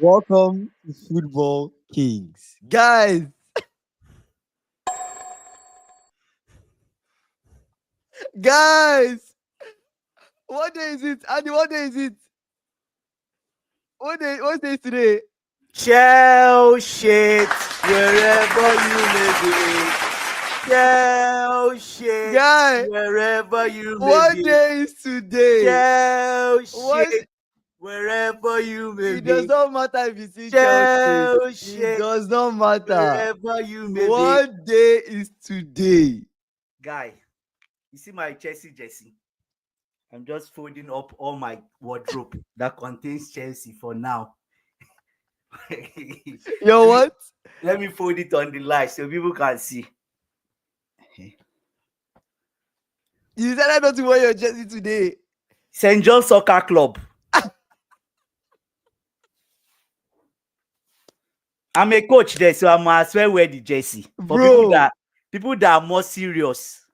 Welcome to Football Kings. Guys, what day is it? Andy, what day is it? What day is today? Shell shit wherever you may be. Shell shit Guy, wherever you may what be. day is today? Shell What? shit wherever you may It does be. not matter if you see Shell Chelsea. It shit does not matter. wherever you may be. What day is today? Guy, you see my Chelsea jersey? I'm just folding up all my wardrobe that contains Chelsea for now. Yo, what? Let me fold it on the light so people can see. You decided not to wear your jersey today. St. John Soccer Club. I'm a coach there, so I might as well wear the jersey. For Bro, people that are more serious.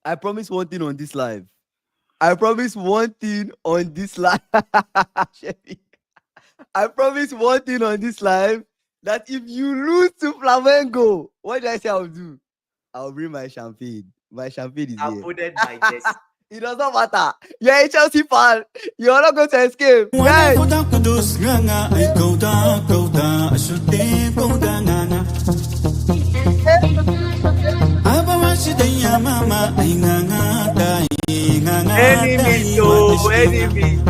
I promise one thing on this live. I promise one thing on this live. I promise one thing on this live, that if you lose to Flamengo, what did I say I'll do? I'll bring my champagne. My champagne is I here. folded my jersey. It does not matter. You're a Chelsea fan. You're not going to escape. Guys, Enemies, oh, enemies,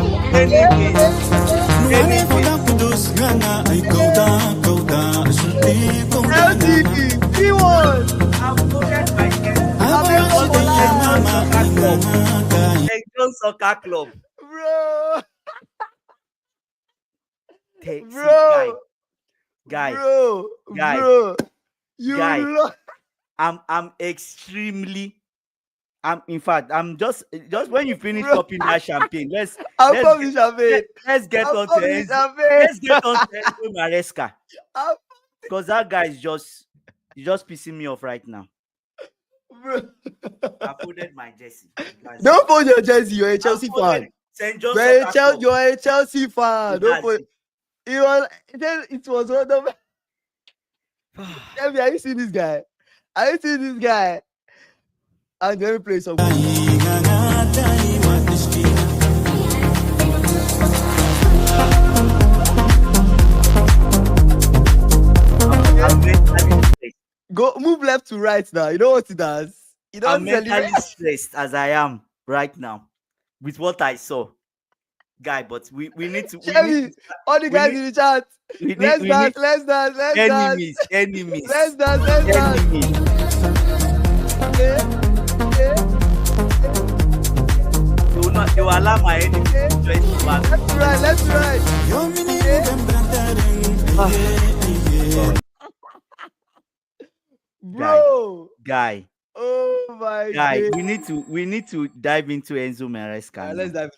Chelsea, P1. I folded my jersey. St. John Soccer Club. Bro. See, Bro. guy, Bro. guy, Bro. You guy. lo- I'm extremely. In fact, I'm just when you finish Bro. popping that champagne, let's I'm let's popping champagne. let's get I'm on to popping Enzo. champagne. Let's get on to Enzo Maresca. I'm- Because that guy is just pissing me off right now. Bro. I folded my jersey. Don't fold your jersey. You're a Chelsea fan. St. John You're Soccer Club. a Chelsea fan. Don't That's fold. It was one of. Tell me, are you seeing this guy? Are you seeing this guy? And let me play some. I'm mentally stressed. Go move left to right now. You know what it does? You I'm don't mentally stressed as I am right now with what I saw. Guy, but we need to. Chevy, all the guys in the chat. Let's dance. Enemies. Let's dance. Enemies. They will allow my enemies to join the back. Let's right. Bro. Guy. Oh my Guy, God. we need to dive into Enzo Maresca. Let's dive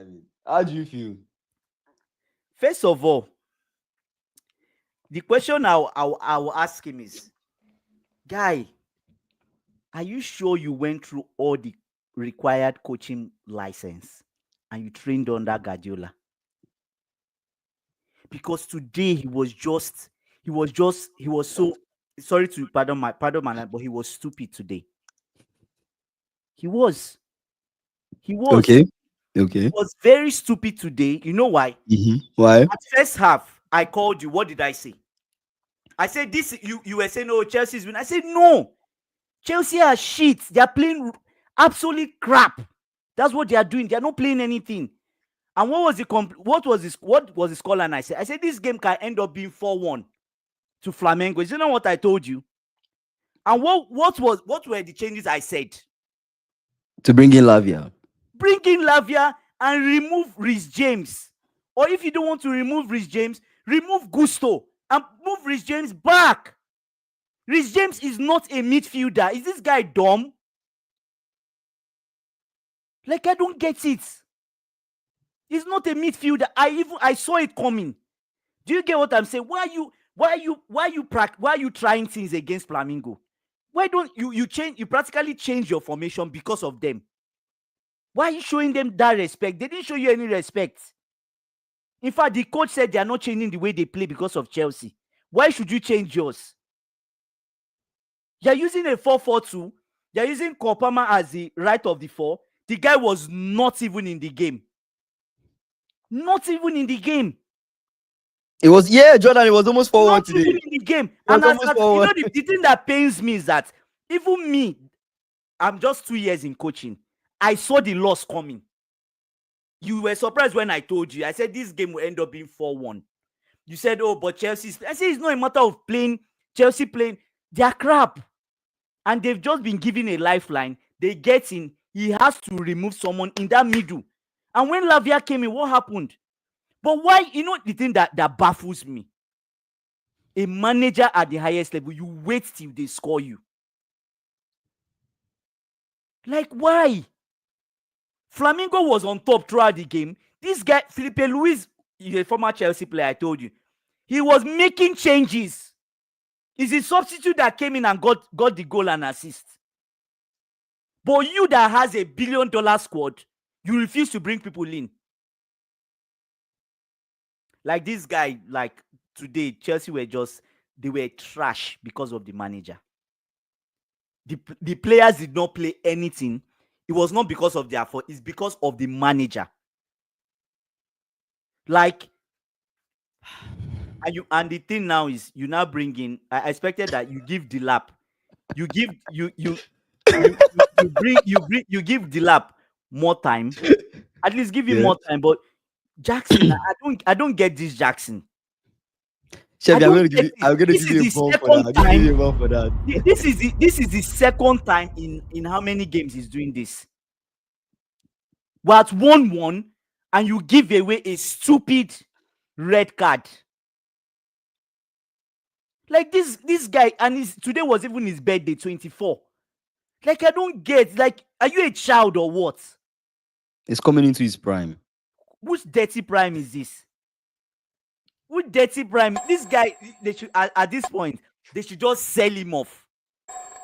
in. How do you feel? First of all, the question I'll ask him is, guy, are you sure you went through all the required coaching license and you trained under Guardiola? Because today he was so sorry to pardon my but he was stupid today. He was. Okay. He was very stupid today. You know why? Why? At first half, I called you. What did I say? I said this. You were saying, "Oh, Chelsea's win." I said, "No, Chelsea are shit. They are playing absolute crap. That's what they are doing. They are not playing anything." And what was the scoreline? I said this game can end up being 4-1 to Flamengo. Is it not what I told you? And what were the changes I said? To bring in Lavia. Bring in Lavia and remove Reece James. Or if you don't want to remove Reece James, remove Gusto and move Reece James back. Reece James is not a midfielder. Is this guy dumb? Like, I don't get it. He's not a midfielder. I saw it coming. Do you get what I'm saying? Why are you trying things against Flamengo? Why don't you practically change your formation because of them? Why are you showing them that respect? They didn't show you any respect. In fact, the coach said they are not changing the way they play because of Chelsea. Why should you change yours? You're using a 4-4-2. You're using Kopama as the right of the four. The guy was not even in the game. Not even in the game. It was, Jordan, it was almost 4-1 today. Not even in the game. was And as, almost as, you 4-1. know, the thing that pains me is that even me, I'm just 2 years in coaching. I saw the loss coming. You were surprised when I told you. I said this game will end up being 4-1. You said, oh, but Chelsea. I said it's not a matter of playing. Chelsea playing. They're crap. And they've just been given a lifeline. They get in. He has to remove someone in that middle. And when Lavia came in, what happened? But why? You know the thing that baffles me? A manager at the highest level, you wait till they score you. Like, why? Flamengo was on top throughout the game. This guy, Felipe Luis, is a former Chelsea player, I told you. He was making changes. It's a substitute that came in and got the goal and assist. But you that has $1 billion squad, you refuse to bring people in. Like this guy, like today, Chelsea they were trash because of the manager. The players did not play anything. It was not because of their fault. It's because of the manager. Like, and the thing now is you now bring in. I expected that you give Delap, you give you give Delap more time. At least give him more time. But Jackson, I don't get this Jackson. Chef, I'm going to give you a ball for that. This is the second time in how many games he's doing this. We're at 1-1 and you give away a stupid red card. Like this guy, and today was even his birthday, 24. Like, I don't get, like, are you a child or what? It's coming into his prime. Which dirty prime is this? Which dirty prime? This guy, they should, at this point, they should just sell him off.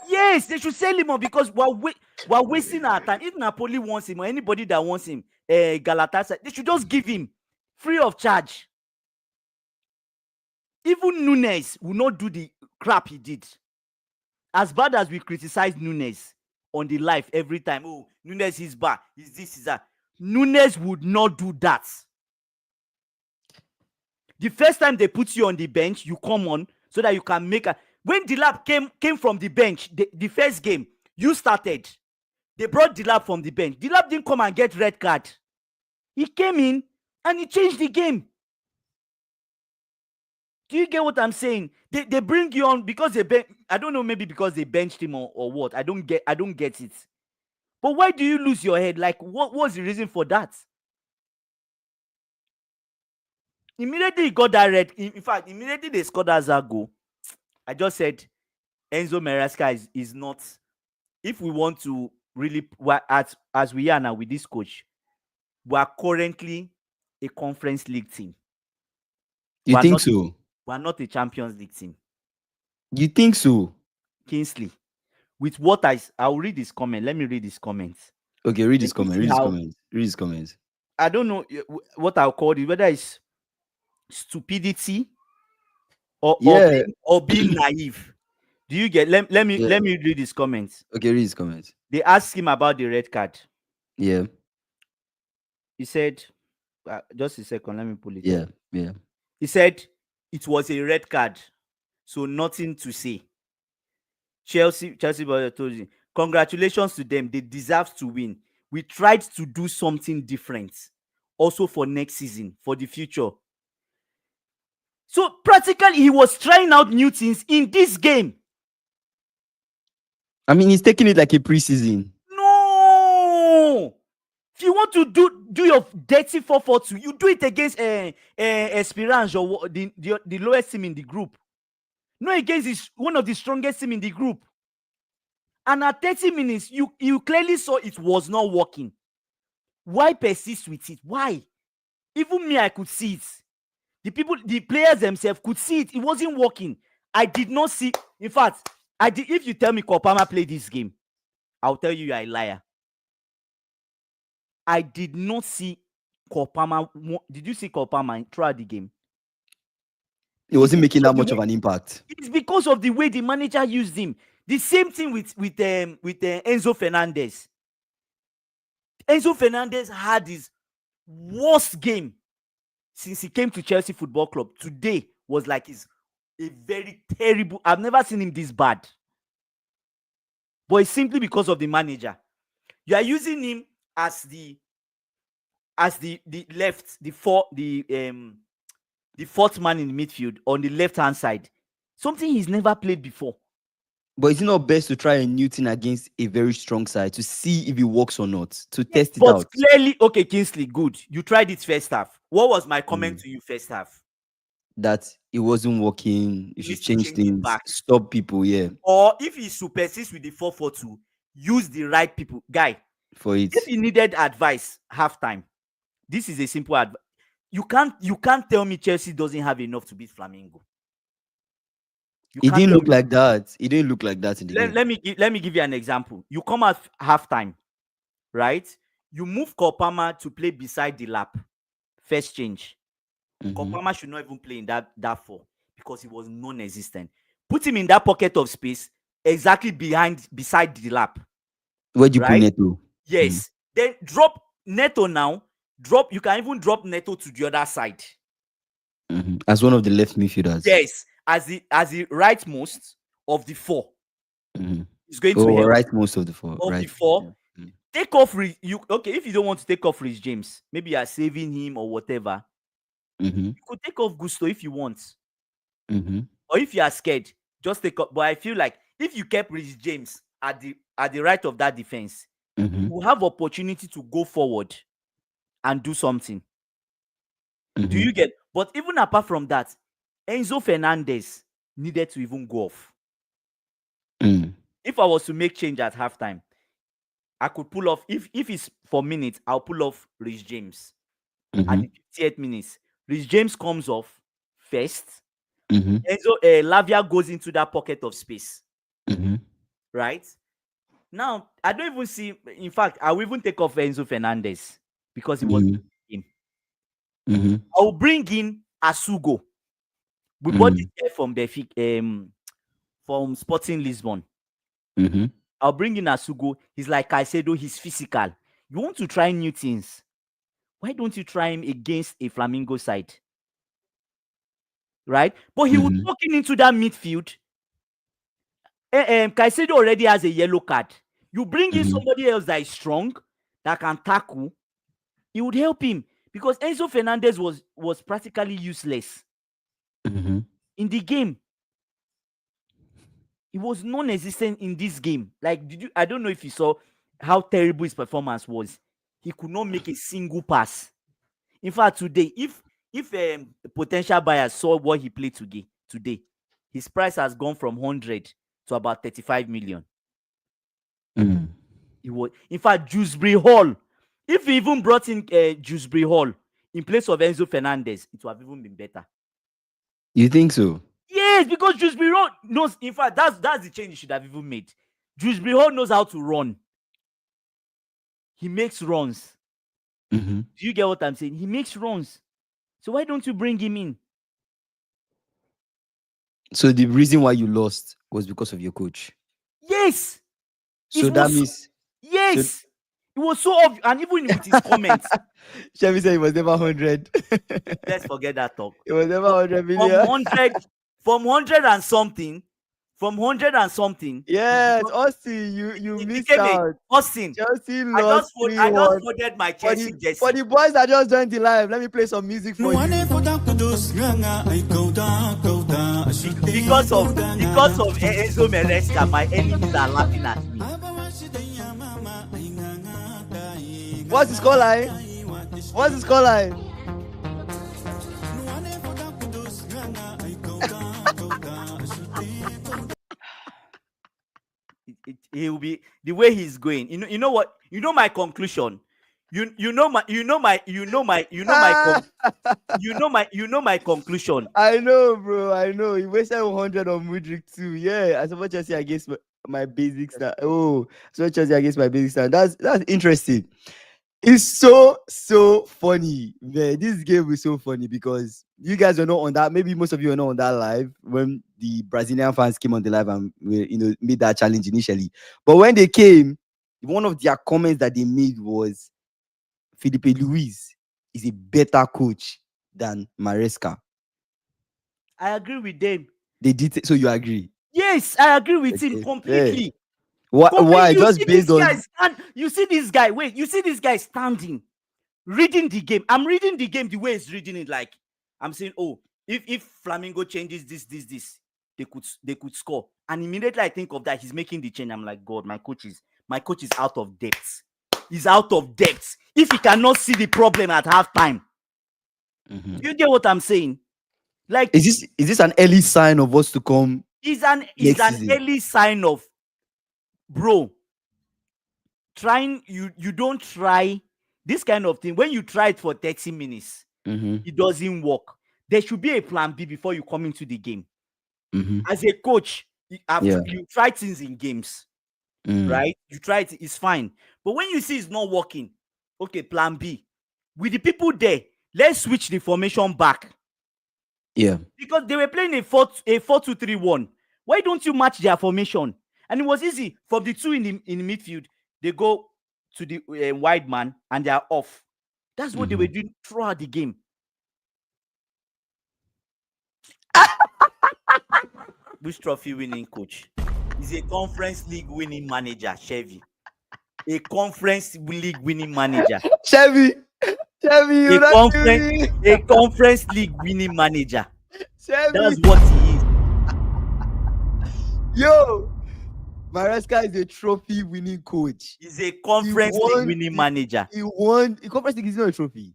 Yes, they should sell him off because we're wasting our time. If Napoli wants him or anybody that wants him, Galatasaray, they should just give him free of charge. Even Nunes will not do the crap he did. As bad as we criticize Nunes on the live every time, oh, Nunes is bad, is this, is that. Nunes would not do that. The first time they put you on the bench, you come on so that you can make a. When Delap came from the bench, the first game, you started. They brought Delap from the bench. Delap didn't come and get red card. He came in and he changed the game. Do you get what I'm saying? They bring you on because I don't know, maybe because they benched him or what. I don't get it. But why do you lose your head? Like, what was the reason for that? Immediately he got that red. In fact, immediately they scored that goal. I just said Enzo Maresca is not. If we want to really, as we are now with this coach, we are currently a Conference League team. You think so? We are not a Champions League team. You think so? Kingsley, with what I'll read this comment. Let me read this comment. Okay, read this comment. Read his comments. I don't know what I'll call it, whether it's stupidity or being naive. Do you get? Let me read his comments. Okay, read his comments. They asked him about the red card. Yeah. He said, just a second, let me pull it. Yeah. He said it was a red card, so nothing to say. Chelsea brother told you, congratulations to them. They deserve to win. We tried to do something different, also for next season, for the future. So practically, he was trying out new things in this game. I mean, he's taking it like a preseason. No. If you want to do your dirty 4-4-2, you do it against Esperance or the lowest team in the group. Not against one of the strongest team in the group. And at 30 minutes, you clearly saw it was not working. Why persist with it? Why? Even me, I could see it. The players themselves could see it. It wasn't working. I did not see. In fact, if you tell me Kopama played this game, I'll tell you are a liar. I did not see Kopama, did you see Kopama throughout the game? He wasn't making that much of an impact. It's because of the way the manager used him. The same thing with Enzo Fernandez. Enzo Fernandez had his worst game since he came to Chelsea Football Club. Today was like a very terrible. I've never seen him this bad. But it's simply because of the manager. You are using him as the left, the fourth man in the midfield on the left-hand side. Something he's never played before. But is it not best to try a new thing against a very strong side to see if it works or not? To test it out. But clearly, okay, Kingsley, good. You tried it first half. What was my comment to you first half? That it wasn't working. You should change things. Stop people, yeah. Or if he persists with the 4-4-2, use the right people. Guy, for it. If he needed advice halftime, this is a simple advice. You can't tell me Chelsea doesn't have enough to beat Flamengo. It didn't look like that. It didn't look like that in the game. Let me give you an example. You come at halftime, right? You move Kopama to play beside the lap. First change. Kopama should not even play in that 4 because he was non-existent. Put him in that pocket of space exactly beside the lap. Where do you put Neto? Yes. Then drop Neto now. You can even drop Neto to the other side. As one of the left midfielders. Yes. As the rightmost of the 4. He's going to help. Rightmost of the 4. Of the 4. Take off if you don't want to take off Rhys James, maybe you are saving him or whatever. You could take off Gusto if you want. Or if you are scared, just take off. But I feel like if you kept Rhys James at the right of that defense, you have opportunity to go forward and do something. Do you get? But even apart from that, Enzo Fernandez needed to even go off. If I was to make change at halftime, I could pull off. If it's for minutes, I'll pull off Rhys James at the 58th minutes. Rhys James comes off first. Enzo Lavia goes into that pocket of space. Right? Now, I don't even see. In fact, I will even take off Enzo Fernandez because he was in. I will bring in Asugo. We bought this guy from from Sporting Lisbon. I'll bring in Asugo. He's like Caicedo, he's physical. You want to try new things. Why don't you try him against a Flamengo side? Right? But he was walking into that midfield. Caicedo already has a yellow card. You bring in somebody else that is strong, that can tackle, it would help him. Because Enzo Fernandez was practically useless in the game. He was non-existent in this game. Like, I don't know if you saw how terrible his performance was. He could not make a single pass. In fact, today, if potential buyers saw what he played today, his price has gone from 100 to about 35 million. It was, in fact, Dewsbury Hall. If he even brought in Dewsbury Hall in place of Enzo Fernandez, it would have even been better. You think so? Yes, because Dewsbury Hall knows. In fact, that's the change he should have even made. Dewsbury Hall knows how to run. He makes runs. Do you get what I'm saying? He makes runs. So why don't you bring him in? So the reason why you lost was because of your coach? Yes. So that means... Yes. It was so obvious. And even with his comments. Chevy said it was never 100. Let's forget that talk. It was never 100 million. From 100 and something. From 100 and something. Yes, Austin, you missed out. Austin. Chelsea lost. I just folded my Chelsea jersey. For the boys that just joined the live, let me play some music for you. Because of Enzo Maresca, my enemies are laughing at me. What's the scoreline? What's the scoreline? He will be the way he's going. You know what? You know my conclusion. You know my conclusion. I know, bro. I know. He wasted 100 on Mudryk too. Yeah, I support Chelsea against my basic star. Oh, so Chelsea against my basic star. That's interesting. It's so funny, man. This game was so funny because you guys are not on that. Maybe most of you are not on that live when the Brazilian fans came on the live and made that challenge initially. But when they came, one of their comments that they made was Felipe Luis is a better coach than Maresca. I agree with them. They did so. You agree? Yes, I agree with him Okay, fair. completely. Why? Completely. You Just see based this guy on you see this guy. Wait, you see this guy standing, reading the game. I'm reading the game the way he's reading it. Like I'm saying, oh, if Flamengo changes this, they could score. And immediately I think of that, he's making the change. I'm like, God, my coach is out of depth. He's out of depth. If he cannot see the problem at halftime, you get what I'm saying? Like, is this an early sign of what's to come? Is an season? early sign of, bro, trying. You don't try this kind of thing when you try it for 30 minutes. It doesn't work. There should be a plan B before you come into the game. As a coach, you try things in games, right? You try it, it's fine. But when you see it's not working, okay, plan B. With the people there, let's switch the formation back. Yeah. Because they were playing a 4-2-3-1. Why don't you match their formation? And it was easy. From the two in the midfield, they go to the wide man and they are off. That's what they were doing throughout the game. Which trophy winning coach? He's a Conference League winning manager, Chevy. A Conference League winning manager. Chevy, you a Conference League winning manager. Chevy. That's what he is. Yo, Maresca is a trophy winning coach. He's a Conference League winning manager. He won. The Conference League is not a trophy.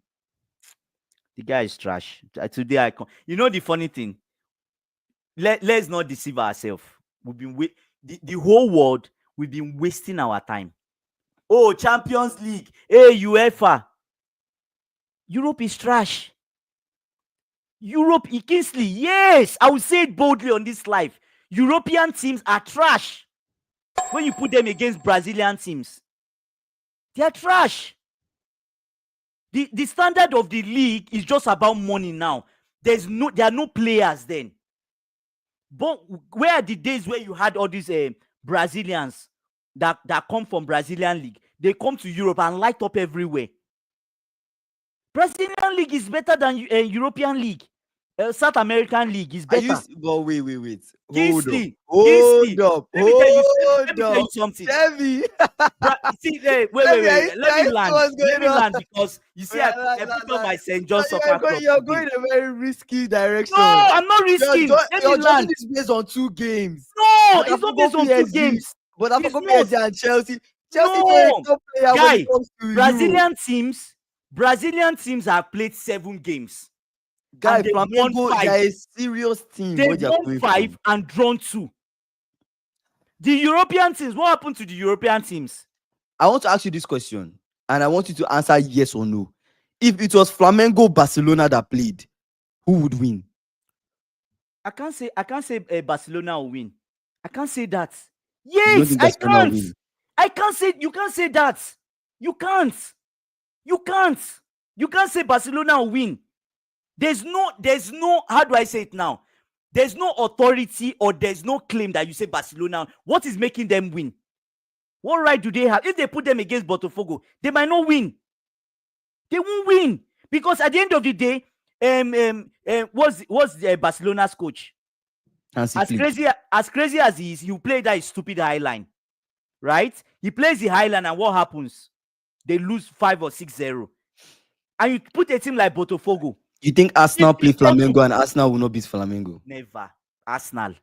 The guy is trash. Today, you know the funny thing? Let's not deceive ourselves. We've been the whole world. We've been wasting our time. Oh, Champions League. Hey, UEFA. Europe is trash. Europe, Kingsley. Yes, I will say it boldly on this live. European teams are trash. When you put them against Brazilian teams, they are trash. The standard of the league is just about money now. There are no players then. But where are the days where you had all these Brazilians that come from Brazilian league? They come to Europe and light up everywhere. Brazilian league is better than European league. South American league is better. But wait. Kingsley, Hold up. Let me tell you something. Chevy. See, wait. Let me land because you see, I put on my St. John soccer club. You're going in a very risky direction. No, I'm not risking. You're judging this based on 2 games. No, it's not based on 2 games. But I'm PSG and Chelsea. No, top player guy, when it comes to Brazilian teams have played 7 games. Guy, Flamengo, they are a serious team. They won 5 and drawn 2. The European teams, what happened to the European teams? I want to ask you this question, and I want you to answer yes or no. If it was Flamengo Barcelona that played, who would win? I can't say Barcelona will win. I can't say that. Yes, I can't. I can't say, you can't say that. You can't. You can't say Barcelona will win. There's no, how do I say it now? There's no authority or there's no claim that you say Barcelona. What is making them win? What right do they have? If they put them against Botafogo, they might not win. They won't win. Because at the end of the day, what's Barcelona's coach? As crazy as he is, you play that stupid high line. Right? He plays the high line and what happens? They lose 5 or 6-0. And you put a team like Botafogo. You think Arsenal play Flamengo and Arsenal will not beat Flamengo? Never. Arsenal.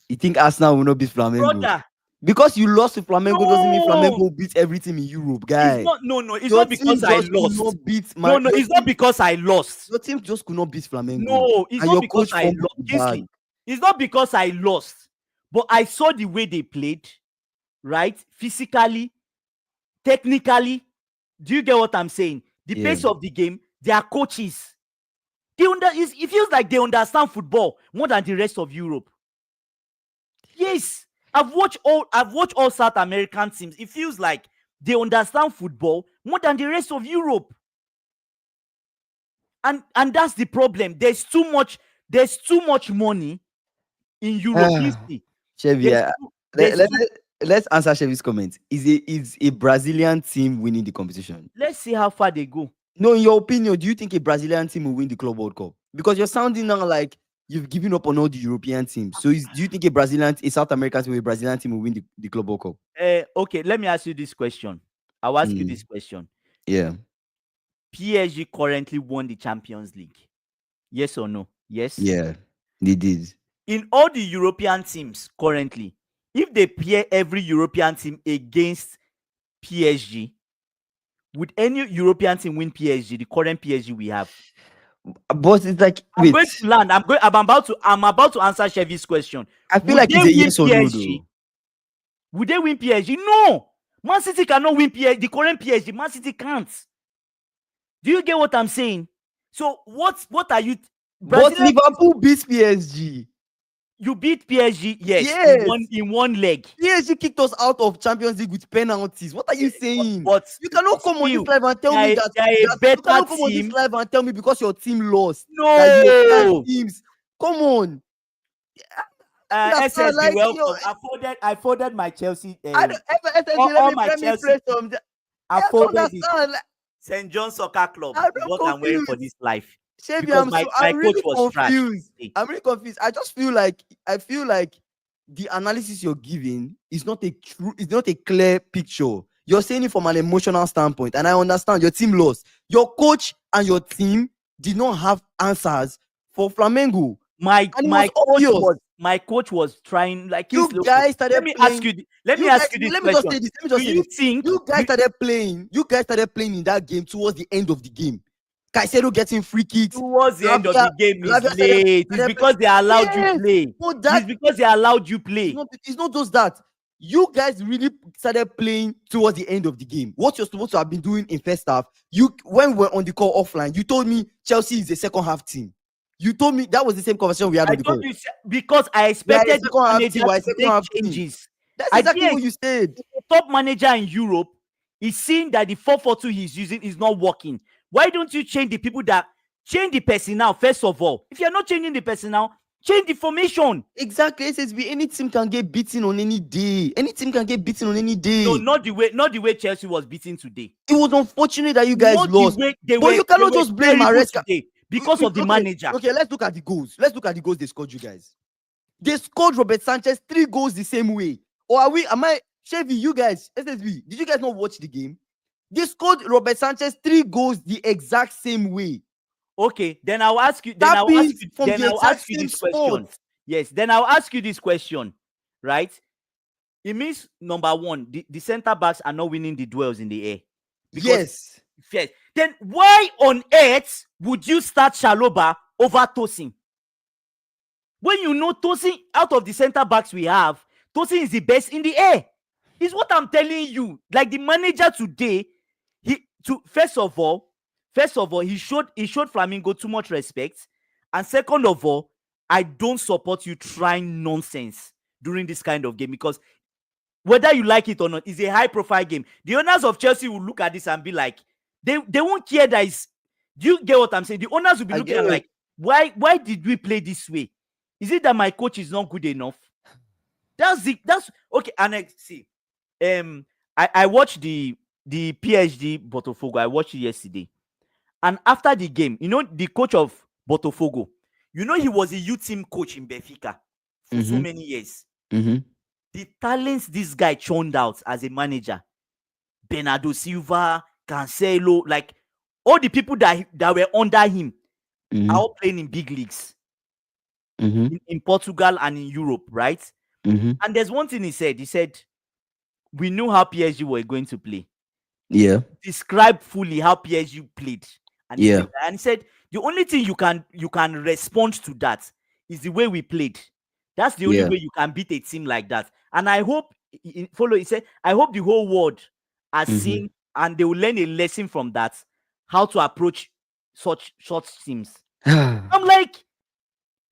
You think Arsenal will not beat Flamengo? Brother. Because you lost to Flamengo doesn't mean Flamengo will beat everything in Europe, guy. It's not because I lost. It's not because I lost. Your team just could not beat Flamengo. No, it's not because I lost. It's not because I lost. But I saw the way they played, right? Physically, technically. Do you get what I'm saying? The pace of the game, their coaches. It feels like they understand football more than the rest of Europe. Yes. I've watched all South American teams. It feels like they understand football more than the rest of Europe. And that's the problem. There's too much money in Europe. You see, Chevy, there's too, there's too, let's answer Chevy's comment. Is a Brazilian team winning the competition? let's see how far they go. No, in your opinion, do you think a Brazilian team will win the Club World Cup? Because you're sounding now like you've given up on all the European teams. So do you think a South American team or a Brazilian team will win the Club World Cup? Okay, let me ask you this question. I'll ask you Mm, this question. yeah, PSG currently won the Champions League. Yes or no? Yes. yeah, they did. In all the European teams currently, if they pair every European team against PSG, would any European team win PSG, the current PSG we have? But it's like, I'm wait, going to land. I'm about to answer Chevy's question. I feel Would like they it's a win yes or no, PSG? though. Would they win PSG? No. Man City cannot win PSG. The current PSG, Man City can't. Do you get what I'm saying? So what are you? But Liverpool beats PSG. You beat PSG, yes, Yes. in one leg. PSG kicked us out of Champions League with penalties. What are you saying? But You cannot come on this still, live and tell me that, they are a you better cannot come on this team. live and tell me because your team lost that you expect No. teams. Come on. SSB, like, welcome. I folded my Chelsea. I don't ever SSB, all my let me Chelsea. play some. I I don't folded it. understand. Like, St. John Soccer Club I'm is not what I'm wearing for confused. this life. Chevy, Because my I'm coach really was trash. confused. I'm really confused. I just feel like the analysis you're giving is not a clear picture. You're saying it from an emotional standpoint, and I understand your team lost. Your coach and your team did not have answers for Flamengo. My obvious. coach was trying, like, You guys started let me playing. ask you let me ask you this Let me just say question. this. Let me just Do say you this. think You guys started playing in that game towards the end of the game. Caicedo getting free kicks. towards the end of the game is Lavia late? It's because they allowed you Yes, play. but It's because they allowed you play. it's not just that. You guys really started playing towards the end of the game. What you're supposed to have been doing in first half, when we were on the call offline, you told me Chelsea is a second half team. You told me that was the same conversation we had I on the call. told you because I We are a expected the second half manager team. We are a to second make half team. changes. That's I exactly didn't what you said. The top manager in Europe is seeing that the 4-4-2 he's using is not working. Why don't you change the personnel first of all? If you're not changing the personnel, change the formation. Exactly. SSB, any team can get beaten on any day. Any team can get beaten on any day. No, not the way Chelsea was beaten today. It was unfortunate that you guys Not lost. the way they But were, you cannot just blame terrible Maresca today because of the manager. Okay, let's look at the goals. Let's look at the goals they scored, you guys. They scored Robert Sanchez 3 goals the same way. Or Chevy, you guys, SSB, did you guys not watch the game? They scored Robert Sanchez 3 goals the exact same way. Okay, then I'll ask you. Then I'll ask you this question. Yes, then I'll ask you this question, right? It means number one, the center backs are not winning the duels in the air. Yes. Then why on earth would you start Shaloba over Tosin? When you know Tosin, out of the center backs we have, Tosin is the best in the air. Is what I'm telling you. Like the manager today, first of all, he showed Flamengo too much respect. And second of all, I don't support you trying nonsense during this kind of game, because whether you like it or not, it's a high profile game. The owners of Chelsea will look at this and be like, they won't care that is. Do you get what I'm saying? The owners will be looking at like, why did we play this way? Is it that my coach is not good enough? That's okay. And see, I watched the PSG Botafogo. I watched it yesterday, and after the game, the coach of Botafogo, he was a youth team coach in Benfica for so many years. The talents this guy churned out as a manager, Bernardo Silva, Cancelo, like all the people that were under him are all playing in big leagues in Portugal and in Europe, right? And there's one thing he said, we knew how PSG were going to play. Yeah. Describe fully how PSG played. And yeah. He said, the only thing you can respond to that is the way we played. That's the only way you can beat a team like that. And I hope, he said, I hope the whole world has seen and they will learn a lesson from that, how to approach such teams. I'm like,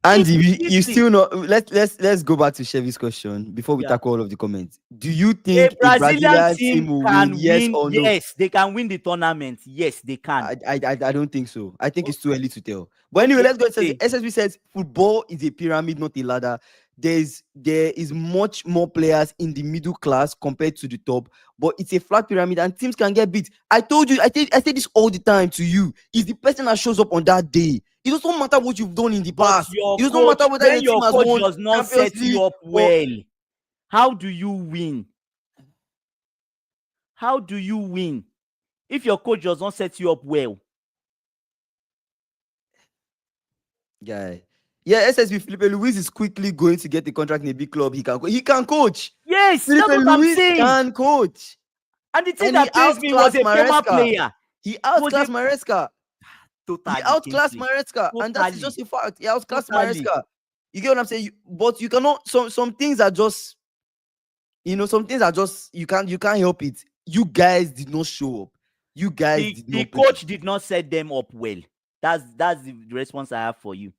Andy, you Listen, still not. Let's go back to Chevy's question before we yeah. tackle all of the comments. Do you A think a Brazilian Brazilian team team will win? can Yes win. or no? Yes, they can win the tournament. Yes, they can. I don't think so. I think it's too early to tell. But anyway, Okay, let's go. It says okay. SSB says football is a pyramid, not a ladder. There is much more players in the middle class compared to the top, but it's a flat pyramid and teams can get beat. I told you, I say this all the time to you. It's the person that shows up on that day. It doesn't matter what you've done in the But past. your It doesn't coach, matter whether when your team your has coach won does not Champions set you League up or well, how do you win? How do you win if your coach does not set you up well? guy. Yeah, SSB Felipe Luis is quickly going to get a contract in a big club. He can coach. Yes, Felipe that's what I'm Luis saying. can coach. And the thing And he that pains me was outclassed a former Maresca. player. He Was a outclassed Maresca. He totally outclassed Kingsley. Maresca. And that is Totally, just a fact. He outclassed totally. Maresca. You get what I'm saying? But you cannot, some things are just, some things are just, you can't help it. You guys did not show up. You guys The did the not play. coach did not set them up well. That's the response I have for you.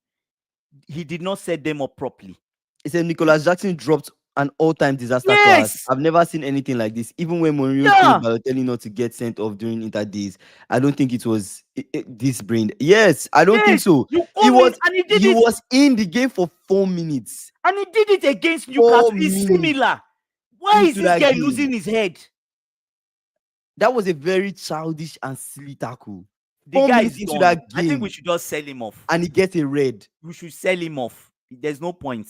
He did not set them up properly. He said Nicholas Jackson dropped an all-time disaster class. Yes. I've never seen anything like this. Even when Mourinho Yeah. told Balotelli not to get sent off during Inter days, I don't think it was this brain. Yes, I don't think Yes. so. You He come in was and he did he it. was in the game for 4 minutes. And he did it against 4 Newcastle. It's minutes similar. Why is into this that guy game. losing his head? That was a very childish and silly tackle. The 4 guy minutes is into done. that I think game, we should just sell him off. and he gets a red. We should sell him off. There's no point.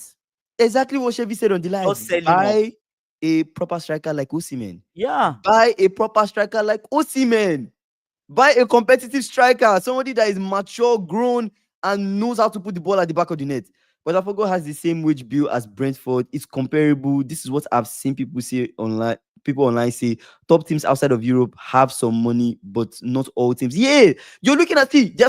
Exactly what Chevy said on the live. Just sell him off. Buy a proper striker like Osimhen. Yeah. Buy a proper striker like Osimhen. Buy a competitive striker, somebody that is mature, grown, and knows how to put the ball at the back of the net. But Botafogo has the same wage bill as Brentford. It's comparable. This is what I've seen people say online. People online say top teams outside of Europe have some money, but not all teams. Yeah, you're looking at it. There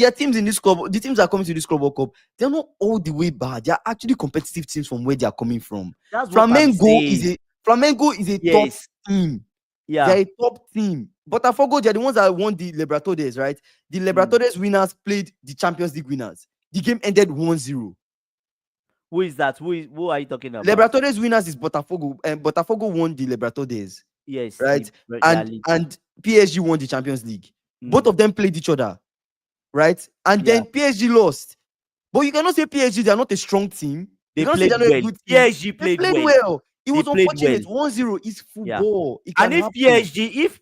are teams in this club. The teams that are coming to this Club World Cup, they're not all the way bad. They're actually competitive teams from where they are coming from. That's what I'm saying. Flamengo is a top Yes. team. Yeah. They're a top team. Botafogo, they're the ones that won the Libertadores, right? The Libertadores winners played the Champions League winners. The game ended 1-0. Who is that? Who are you talking about? Libertadores winners is Botafogo, and Botafogo won the Libertadores, Yes. right? The And league. and PSG won the Champions League. Both of them played each other, right? And then PSG lost. But you cannot say PSG, they are not a strong team. They You cannot say played they're not well. a good team. PSG They played played well. well. It They was played unfortunate. well. 1-0 is football. It can And if happen.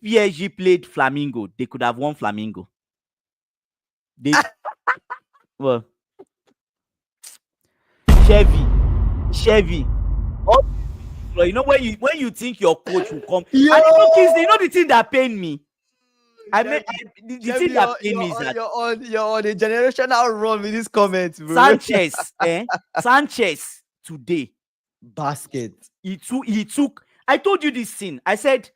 PSG played Flamengo, they could have won Flamengo. They well, Chevy. Oh, you know when you think your coach will come, Yo! and you know the thing that pained me. The thing that pained me is that you're on a generational run with these comments, bro. Sanchez today. Basket. He took. I told you this thing. I said,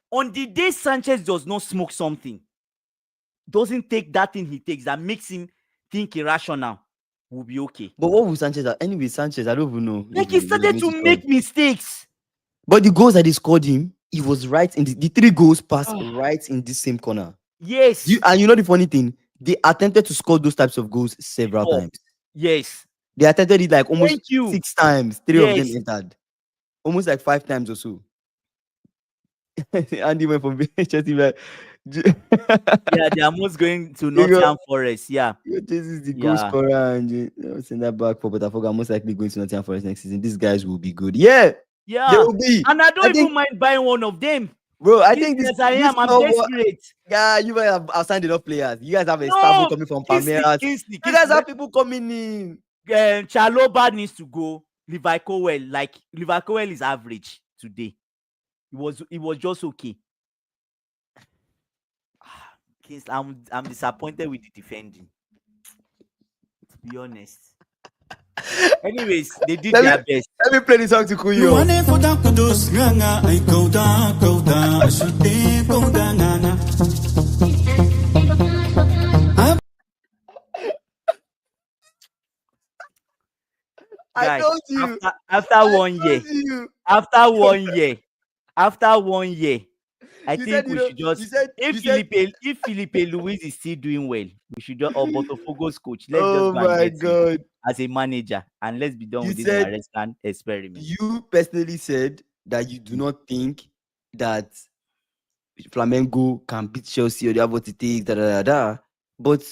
on the day Sanchez does not smoke something, doesn't take that thing he takes that makes him think irrational, will be okay. But what will Sanchez have? Anyway, Sanchez, I don't even know. Like, he started to make mistakes. But the goals that they scored him, he was right in the 3 goals passed right in the same corner. Yes. And you know the funny thing? They attempted to score those types of goals several times. Yes. They attempted it like almost Thank you. 6 times. 3 of them entered. Almost like 5 times or so. Andy went from Chelsea like yeah, they are most going to Nottingham Forest. Yeah. This is the goal scorer, and send that back for Botafogo. I'm most likely going to Nottingham Forest next season. These guys will be good. Yeah. They will be. And I don't even mind buying one of them. Bro, I think this I'm desperate. Yeah, you guys have signed enough players. You guys have a Istanbul coming from Palmeiras. You guys have people coming in. Chaloba needs to go. Levi Cowell is average today. It was just okay. I'm disappointed with the defending, to be honest. Anyways, they did their best. Let me play the song to cool you off. I told you. After 1 year, I You said think you we know. should just, You said if you said. Felipe Luis is still doing well, we should just, or Botafogo's coach, let's just Oh go and my get him God! as a manager and let's be done You with this said Marescan experiment. you personally said that you do Mm. not think that Flamengo can beat Chelsea or they have what it takes. Da da da da. But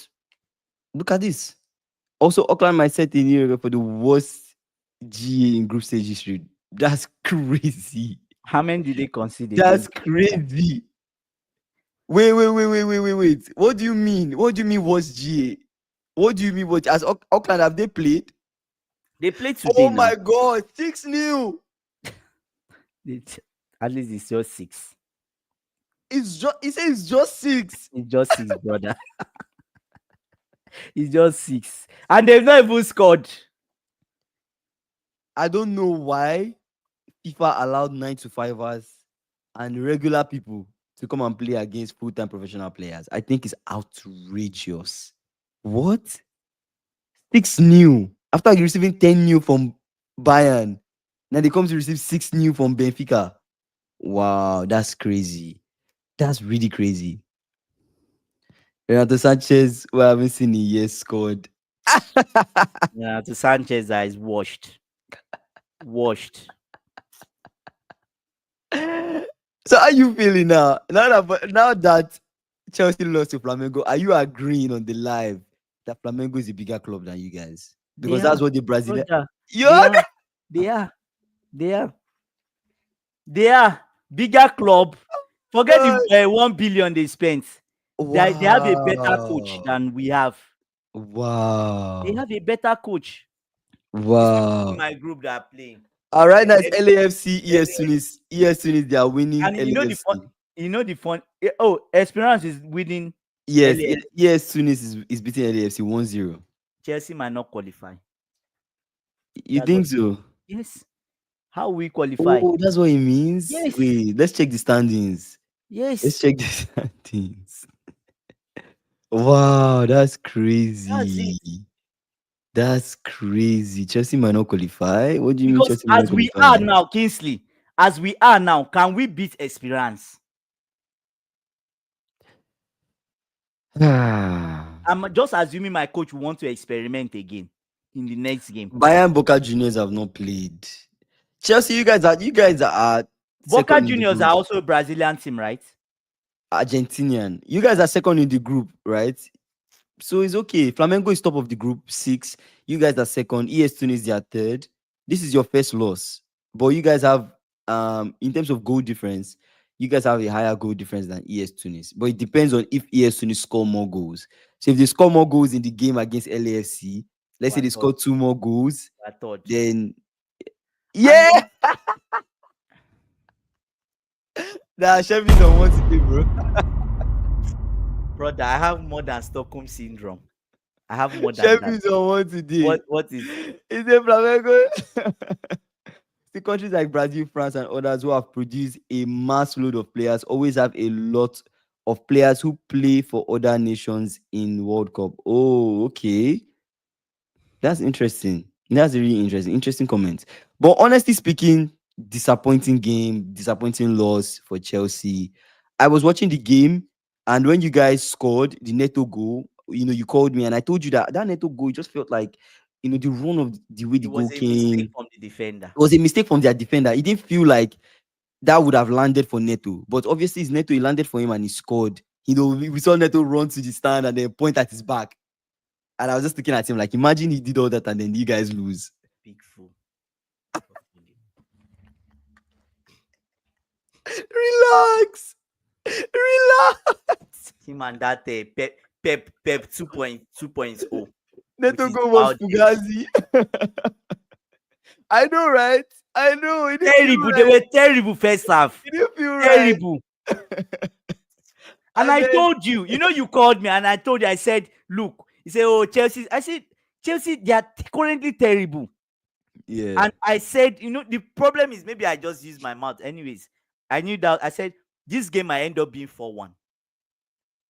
look at this. Also, Auckland might set a new record for the worst GA in group stage history. That's crazy. How many did they concede That's against? crazy. Wait. What do you mean? What do you mean worst GA? What do you mean? What as Auckland have they played? They played today Oh now. my God, 6-0. It, at least it's just six. It's just he says it's just 6. It's just six, brother. It's just six. And they've not even scored. I don't know why FIFA allowed 9 to 5ers and regular people to come and play against full-time professional players. I think it's outrageous. What? 6 new after receiving 10 new from Bayern. Now they come to receive 6 new from Benfica. Wow, that's crazy. That's really crazy. Renato Sanchez, we haven't seen in years, scored. Yeah, to Sanchez that is washed. Washed. So how you feeling now? Now that Chelsea lost to Flamengo, are you agreeing on the live that Flamengo is a bigger club than you guys? They Because that's are, what the Brazilian. brother. Yo, They are. They are. They are. They are. Bigger club. Forget God. the 1 billion they spent. They have a better coach Wow. than we have. They Wow. have a better coach. These people in Wow. my group that are playing. All right, Eh, now it's eh, LAFC, eh, ES Tunis. ES Tunis, they are winning and LAFC. the fun. Oh, Esperance is winning Yes, LAF. ES Tunis is beating LAFC 1-0. Chelsea might not qualify. You That's what. think so? Yes. How we qualify? Oh, that's what it means. Yes. Wait, let's check the standings. Let's Yes. check the standings. Wow, that's That's it. crazy. That's crazy. Chelsea might not qualify. What do you mean Because Chelsea might not as we are qualify? now, Kingsley, as we are now, can we beat Esperance? I'm just assuming my coach will want to experiment again in the next game. Bayern Boca Juniors have not played. Chelsea, you guys are Boca second in the Juniors are group. also a Brazilian team, right? Argentinian. You guys are second in the group, right? So it's okay. Flamengo is top of the group, 6. You guys are second. ES Tunis they are third. This is your first loss, but you guys have in terms of goal difference, you guys have a higher goal difference than ES Tunis. But it depends on if ES Tunis score more goals. So if they score more goals in the game against LAFC, let's say I they thought. score 2 more goals, I thought. then And yeah, nah, Chevy don't want to do, bro. brother, I have more than Stockholm syndrome. I have more than that. Chevy don't want to do. What is Is it Flamengo? The countries like Brazil, France, and others who have produced a mass load of players always have a lot of players who play for other nations in World Cup. Oh, okay. That's interesting. That's a really interesting comment. But honestly speaking, disappointing game, disappointing loss for Chelsea. I was watching the game, and when you guys scored the Neto goal, you called me and I told you that Neto goal just felt like, the run of the way it the goal was a mistake came. from the defender. It was a mistake from their defender. It didn't feel like that would have landed for Neto. But obviously, it's Neto. He landed for him and he scored. We saw Neto run to the stand and then point at his back. And I was just looking at him like, imagine he did all that and then you guys lose. Big fool. Relax. Relax. Him and that Pep 2.0. Neto go was Fugazi. I know, right? I know. It didn't Terrible. feel They right. were terrible first half. It didn't feel Terrible. right. And I told you, you called me and I told you, I said, look, you say, oh, Chelsea. I said, Chelsea, they are currently terrible. Yeah. And I said, the problem is maybe I just used my mouth. Anyways, I knew that. I said, this game might end up being 4-1.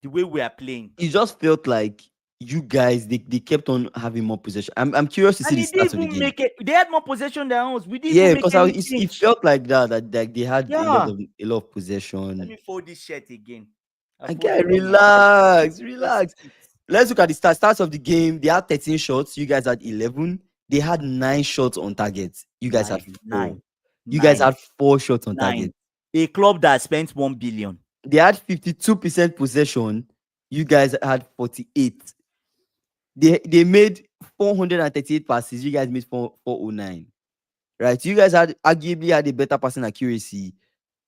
The way we are playing. It just felt like you guys they kept on having more possession. I'm curious to see And the he stats didn't of the even game. make it. They had more possession than us. We didn't Yeah, even make because any it change. felt like that like they had Yeah. a lot of Let possession. me fold this shirt again. I And guy, folded all my shirts. relax, Just relax. sit. Let's look at the stats of the game. They had 13 shots. You guys had 11. They had 9 shots on target. You guys had Nine, 4. nine, You guys nine, had 4 shots on nine. target. A club that spent 1 billion. They had 52% possession. You guys had 48. They made 438 passes. You guys made 409. Right? You guys had arguably had a better passing accuracy.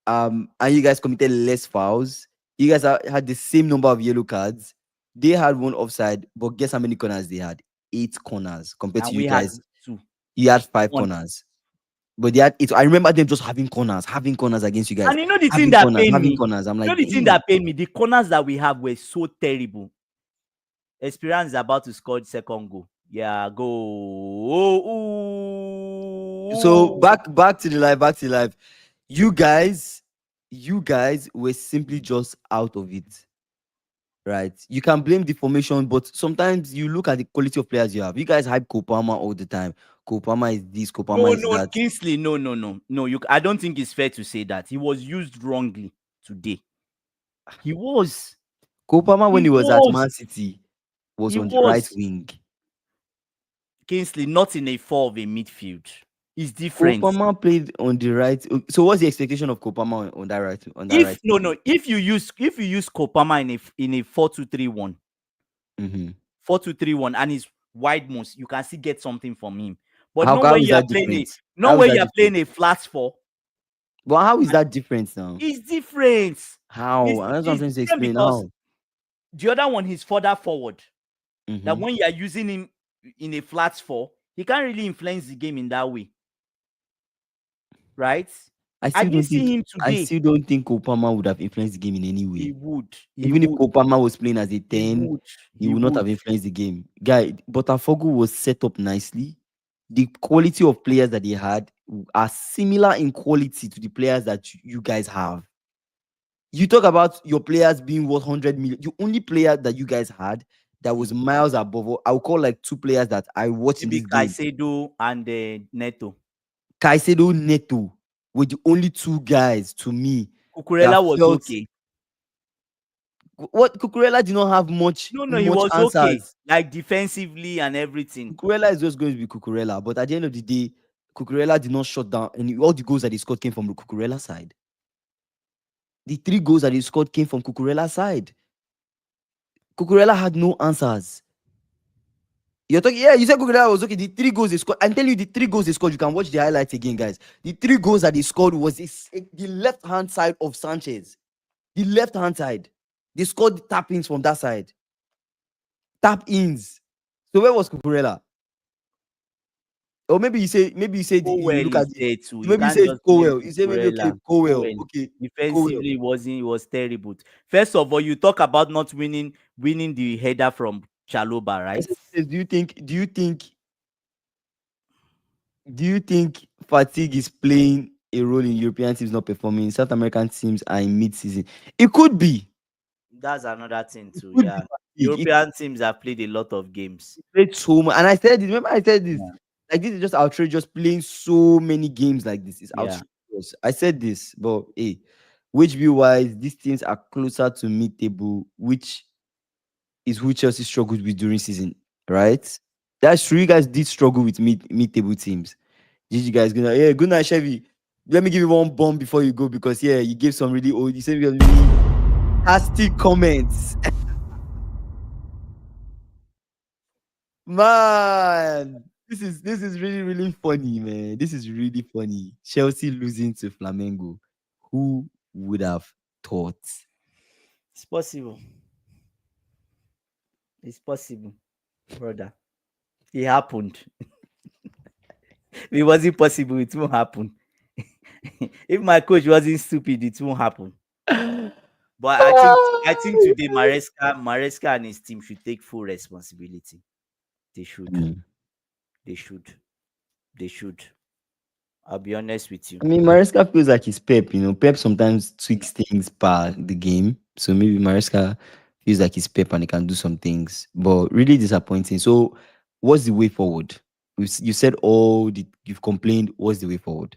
And you guys committed less fouls. You guys had the same number of yellow cards. They had one offside, but guess how many corners they had? 8 corners compared to And you we had guys. two. You had five One. corners, but they had 8. I remember them just having corners against you guys. And you know the thing Having that corners, pained having me? corners. I'm You know like, the thing damn. that pained me? The corners that we have were so terrible. Esperance is about to score the second goal. Yeah, go. So Oh, ooh. back to the life, back to the life. You guys, you guys were simply just out of it. Right? You can blame the formation, but sometimes you look at the quality of players you have. You guys hype Kopama all the time. Kopama is this, No, Kopama is no, that. Kingsley, no, no, no, no. I don't think it's fair to say that he was used wrongly today. He was, Kopama, when he he was at was, Man City, was he on the right was. wing. Kingsley, not in a four of a midfield. It's different. Kopama played on the right. So what's the expectation of Kopama on that right If no, wing? no, if you use Kopama in a 4-2-3-1, Mm-hmm. 4-2-3-1, and he's wide most, you can still get something from him. But How is that different? not How is when that you're different? playing a flat four. But how is that different now? It's different. How? And that's what I'm It's trying to different explain. because How? the other one is further forward. That Mm-hmm. when you are using him in a flat four, he can't really influence the game in that way, right? I didn't see him I today. still don't think Kopama would have influenced the game in any He way. would. He Even if would. Kopama was playing as a He 10, would. he He would not would. have influenced the game. Guy, Botafogo was set up nicely. The quality of players that they had are similar in quality to the players that you guys have. You talk about your players being worth 100 million. The only player that you guys had that was miles above, I would call like 2 players that I watched in Maybe this game. Caicedo and Neto. Caicedo, Neto were the only 2 guys to me that Cucurella was felt okay. what Cucurella did not have No, no, he much was okay. answers. Like defensively and everything. Cucurella is just going to be Cucurella, but at the end of the day, Cucurella did not shut down, and all the goals that he scored came from the Cucurella side. The 3 goals that he scored came from Cucurella side. Cucurella had no answers. You're talking, yeah, you said Cucurella was okay. The 3 goals they scored, I'm telling you, the 3 goals they scored, you can watch the highlights again, guys. The 3 goals that they scored was the left hand side of Sanchez. The left hand side. They scored the tap ins from that side. Tap ins. So where was Cucurella? Or maybe you said you Cowell look at is the there too. You maybe you can't said just blame Cowell. You say maybe okay, Cucurella. Cowell. Cowell Okay, Cowell. defensively he was terrible. First of all, you talk about not winning the header from Chaloba, I right? said this, do you think fatigue is playing a role in European teams not performing? South American teams are in mid-season. It could be. That's another thing It too. could be Yeah, fatigue. It European teams have played a lot of games. played so much. And I said this. Remember, I said this. Yeah, Like this is just outrageous. Playing so many games like this is yeah. outrageous. I said this, but hey, which view wise, these teams are closer to mid-table, which is who Chelsea struggled with during season, right? That's true. You guys did struggle with mid-table teams. Did you guys? Good night. Yeah, good night, Chevy. Let me give you one bomb before you go because yeah, you gave some really old. You said really nasty comments, man. This is really funny, man. This is really funny. Chelsea losing to Flamengo. Who would have thought? It's possible. It's possible, brother. It happened. If it wasn't possible, it won't happen. If my coach wasn't stupid, it won't happen. But I think today Maresca and his team should take full responsibility. They should. Mm. They should. They should. I'll be honest with you. I mean, Maresca feels like he's Pep. Pep sometimes tweaks things per the game. So maybe Maresca Feels like he's pep and he can do some things, but really disappointing. So, what's the way forward? You said all the you've complained. What's the way forward?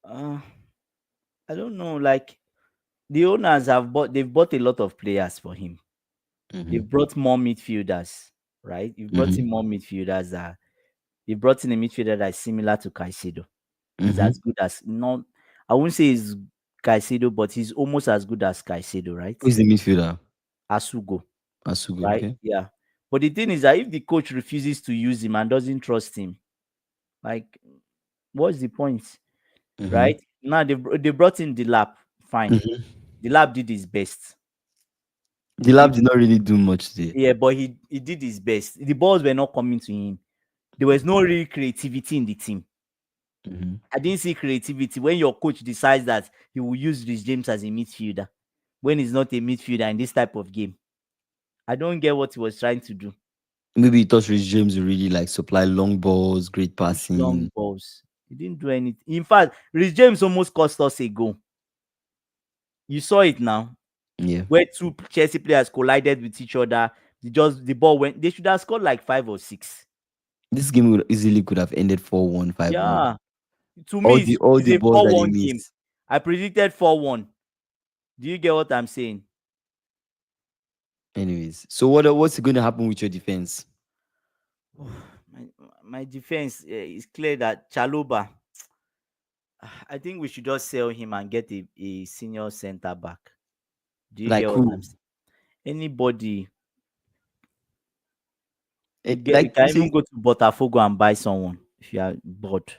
Uh, I don't know. Like the owners they've bought a lot of players for him. Mm-hmm. They've brought more midfielders, right? You've brought in Mm-hmm. more midfielders. They brought in a midfielder that is similar to Caicedo. He's Mm-hmm. as good as not. I won't say he's Caicedo, but he's almost as good as Caicedo, right? Who's the midfielder? Asugo, Asugo. right? Okay. Yeah. But the thing is that if the coach refuses to use him and doesn't trust him, like, what's the point, Mm-hmm. right? Now they brought in the lab. Fine, Mm-hmm. the lab did his best. The He lab did, did not really do much today. yeah, but he did his best. The balls were not coming to him. There was no real creativity in the team. Mm-hmm. I didn't see creativity when your coach decides that he will use Rhys James as a midfielder when he's not a midfielder in this type of game. I don't get what he was trying to do. Maybe he thought Rich James would really like supply long balls, great Push long passing. balls. He didn't do anything. In fact, Rhys James almost cost us a goal. You saw it now, Yeah. where two Chelsea players collided with each other. The ball went. They should have scored like 5 or 6. This game would easily could have ended 4-1, 5-1. Yeah, to me, All it's the a balls that they 4-1 game. missed. I predicted 4-1. Do you get what I'm saying? Anyways, so what's going to happen with your defense? my my defense is clear that Chaloba. I think we should just sell him and get a senior center back. Do you Like get what who? I'm saying? Anybody. You Like can even see, go to Botafogo and buy someone if you are bored.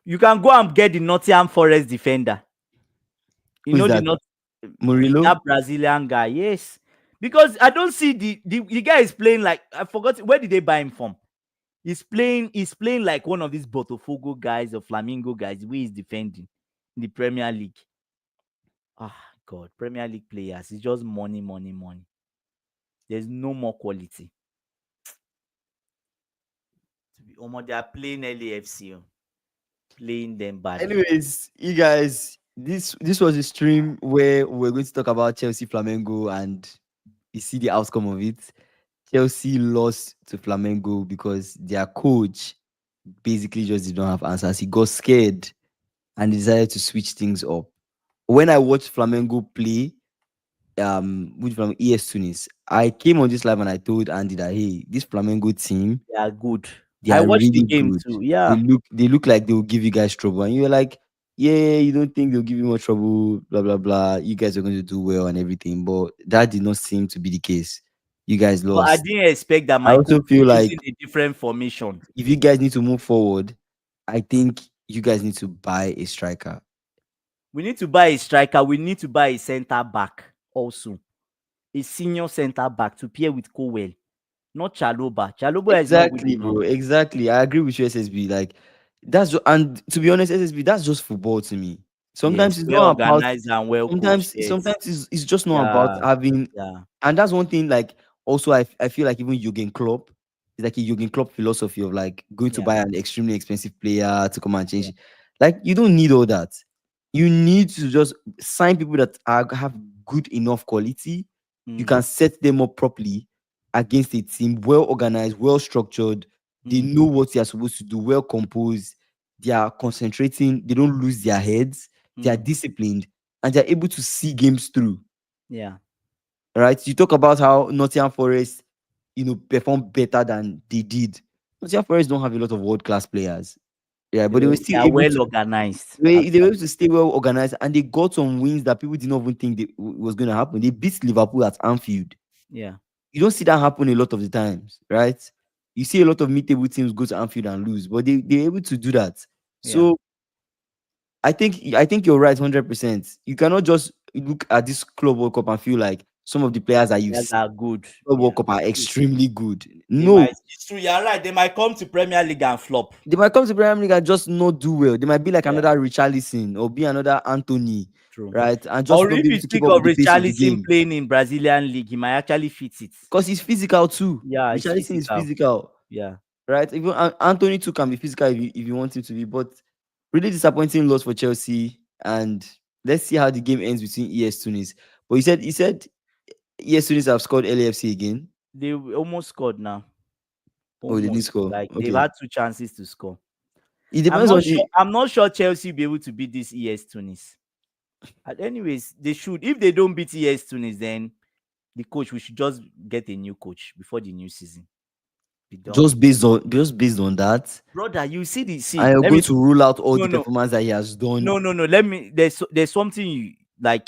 You can go and get the Nottingham Forest defender. You who's know that? Murillo? that Brazilian guy. Yes, because I don't see the guy is playing like, I forgot where did they buy him from. He's playing like one of these Botafogo guys or Flamengo guys. The way he's defending in the Premier League. Ah, God, Premier League players. It's just money, money, money. There's no more quality. They are playing LAFC, playing them badly. Anyways, you guys, this was a stream where we're going to talk about Chelsea Flamengo, and you see the outcome of it. Chelsea lost to Flamengo because their coach basically just did not have answers. He got scared and decided to switch things up. When I watched Flamengo play, which from ES Tunis, I came on this live and I told Andy that hey, this Flamengo team, They are good. they I are watched the really game good. too. Yeah. They look like they will give you guys trouble. And you're like, yeah, you don't think they'll give you much trouble, blah blah blah. You guys are going to do well and everything. But that did not seem to be the case. You guys But I lost. didn't expect that I my coach also will feel be using like a different formation. if you guys need to move forward, I think you guys need to buy a striker. We need to buy a striker. We need to buy a center back also. A senior center back to pair with Cowell. Not Chaloba. Chaloba is not good Exactly, enough. bro. Exactly. I agree with you, SSB. Like and to be honest, SSB, that's just football to me. Sometimes Yes, it's well not about organized and well coached. Yes. sometimes it's just not about Yeah. having, Yeah. and that's one thing. Like also, I feel like even Jurgen Klopp is like a Jurgen Klopp philosophy of like going to Yeah. buy an extremely expensive player to come and change Yeah. it. Like you don't need all that. You need to just sign people that have good enough quality. You Mm, can set them up properly against a team, well organized, well structured. They mm, know what they are supposed to do, well composed. They are concentrating. They don't lose their heads. They are mm. disciplined and they're able to see games through. Yeah. Right? You talk about how Nottingham Forest, perform better than they did. Nottingham Forest don't have a lot of world class players. Yeah, but They are well organized, they were able actually. to stay well organized and they got some wins that people didn't even think was going to happen. They beat Liverpool at Anfield. Yeah. You don't see that happen a lot of the times, right? You see a lot of mid-table teams go to Anfield and lose, but they're able to do that. Yeah. So I think you're right 100%. You cannot just look at this Club World Cup and feel like some of the players that you've Players seen are good. Club World Yeah. Cup are True. extremely good. They No, might. It's true. You're right. They might come to Premier League and flop. they might come to Premier League and just not do well. They might be like Yeah. another Richarlison or be another Anthony, True. right? And just Or not if be you able to keep speak up of with the pace of the Richarlison game. playing in Brazilian league, he might actually fit it. Because he's physical too. Yeah, it's Richarlison is physical. physical. Yeah. Right? Even Anthony too can be physical if you want him to be, but really disappointing loss for Chelsea. And let's see how the game ends between ES Tunis. But you said ES Tunis have scored LAFC again. They almost scored now. Oh, they didn't Almost. score. Like they've Okay. had two chances to score. It depends on the I'm not sure Chelsea will be able to beat this ES Tunis. Anyways, they should. If they don't beat ES Tunis, then the coach, we should just get a new coach before the new season. Be done. just based on that. Brother, you see the I see. am Let me going to rule out all no the no performance that he has done. no. Let me there's something you like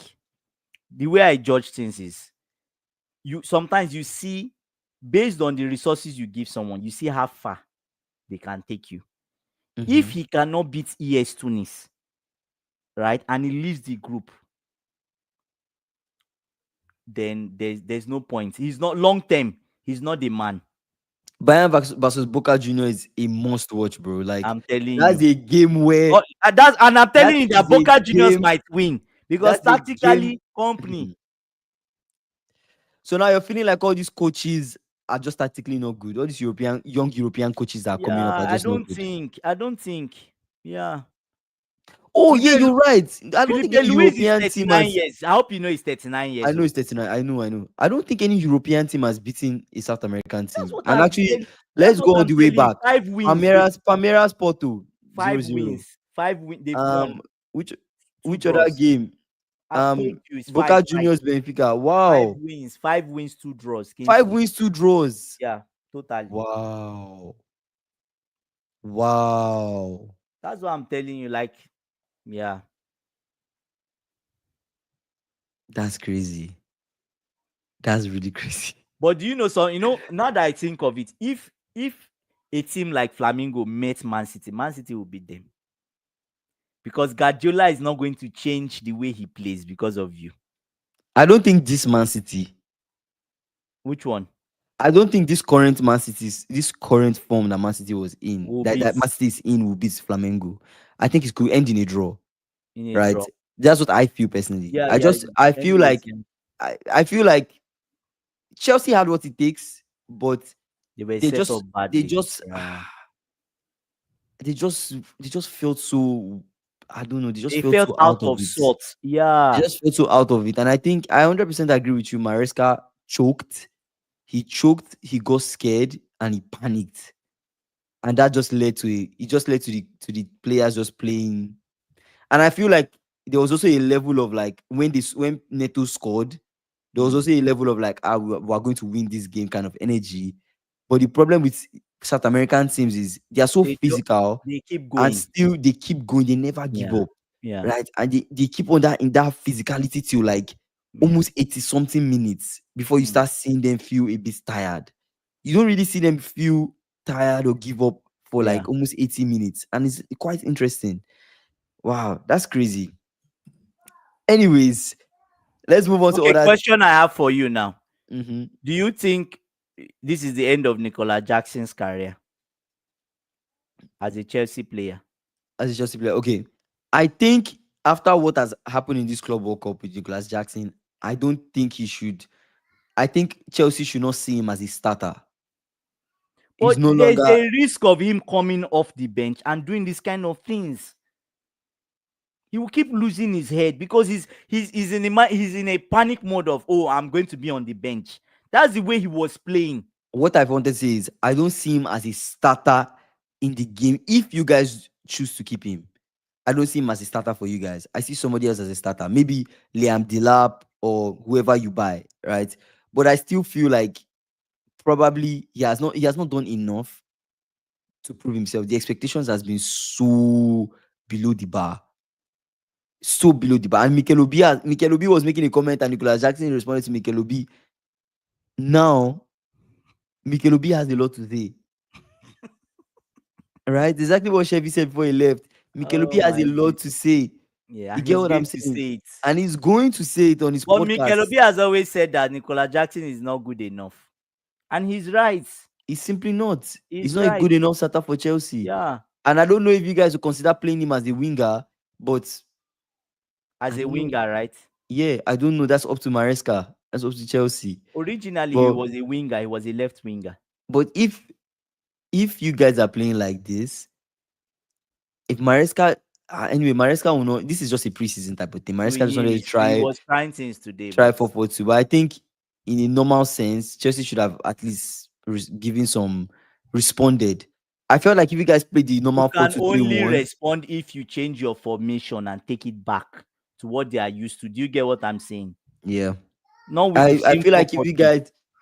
the way I judge things is you sometimes you see based on the resources you give someone, you see how far they can take you. If Mhm. he cannot beat ES Tunis, right, and he leaves the group, then there's no point. He's not long term. He's not the man. Bayern versus Boca Junior is a must watch, bro. Like I'm telling that's you. a game where Oh, and I'm that telling you that is a Boca Juniors game. might win because That's a game. tactically, company. So now you're feeling like all these coaches are just tactically not good. All these young European coaches that are coming up Yeah, are just not good. I don't think. Yeah. Oh yeah, Today, you're right. I don't think Felipe any Luis is European team 39 has. years. I hope you know he's 39 I years know old. it's 39. I know. I don't think any European team has beaten a South American That's team. what And I'm actually, telling. That's let's what go all I'm the way telling you. back. 5 wins, bro. Palmeiras Porto 0-0. 5 wins. 5 wins. They've won Um, which two which other draws. game? I've told you it's Boca five. Juniors Benfica. Five Wow, wins. 5 wins, two draws. 5 Kingsley. wins, 2 draws. Yeah, totally. Wow, wow, That's what I'm telling you. Like, yeah. that's crazy. That's really crazy. But do you know so now that I think of it, if a team like Flamengo met Man City will beat them. Because Guardiola is not going to change the way he plays because of you. I don't think this Man City. Which one? I don't think this current form that Man City was in, Will that beat Man City is in, will beat Flamengo. I think it could end in a draw, in a right? draw. That's what I feel personally. Yeah, I yeah. just I feel Anyways, like yeah. I feel like Chelsea had what it takes, but They were they set just up they badly. just Yeah. they just felt so, I don't know, they just They felt felt so out out of of it. sorts. They Yeah. just felt so out of it. And I think I 100% agree with you. Maresca choked. He choked, he got scared, and he panicked. And that just led to the players just playing. And I feel like there was also a level of like when Neto scored, there was Mm. also a level of like, we're going to win this game kind of energy. But the problem with South American teams is they are so They do, physical, they keep and going. still they keep going, they never give Yeah. up. Yeah. Right? And they keep on that in that physicality till like Yeah. almost 80 something minutes before you Mm. start seeing them feel a bit tired. You don't really see them feel tired or give up for Yeah. like almost 80 minutes. And it's quite interesting. Wow, that's crazy. Anyways, let's move on to Okay, other. question I have for you now. Mhm. Do you think this is the end of Nicola Jackson's career as a Chelsea player? As a Chelsea player. Okay. I think after what has happened in this Club World Cup with Nicolas Jackson, I don't think he should. I think Chelsea should not see him as a starter. He's But no there's longer. a risk of him coming off the bench and doing this kind of things. He will keep losing his head because he's in a panic mode of, oh, I'm going to be on the bench. That's the way he was playing. What I wanted to say is I don't see him as a starter in the game. If you guys choose to keep him, I don't see him as a starter for you guys. I see somebody else as a starter. Maybe Liam Delap or whoever you buy, right? But I still feel like probably he has not done enough to prove himself. The expectations has been so below the bar. So below the bar. And Mikel Obi was making a comment and Nicolas Jackson responded to Mikel Obi. Now, Mikel Obi has a lot to say. Right? Exactly what Chevy said before he left. Mikel Obi Oh has my a lot to goodness. say. Yeah, You and get he's what I'm going to saying? say it. And he's going to say it on his But Mikel podcast. Obi has always said that Nicola Jackson is not good enough. And he's right. He's simply not. He's He's not a right. good enough starter for Chelsea. Yeah. And I don't know if you guys will consider playing him as a winger, but As I a don't know. winger, right? Yeah, I don't know. That's up to Maresca. That's up to Chelsea. Originally, he But was a winger. He was a left winger. but if you guys are playing like this, if Maresca Anyway, Maresca will not. This is just a preseason type of thing. Oh, Maresca just wanted to yes, he try was trying things today, try but 4-4-2. But I think in a normal sense, Chelsea should have at least given some responded. I felt like if you guys played the you normal four can two three only one, respond if you change your formation and take it back to what they are used to. Do you get what I'm saying? yeah. Not with the I same feel like 4-4-2.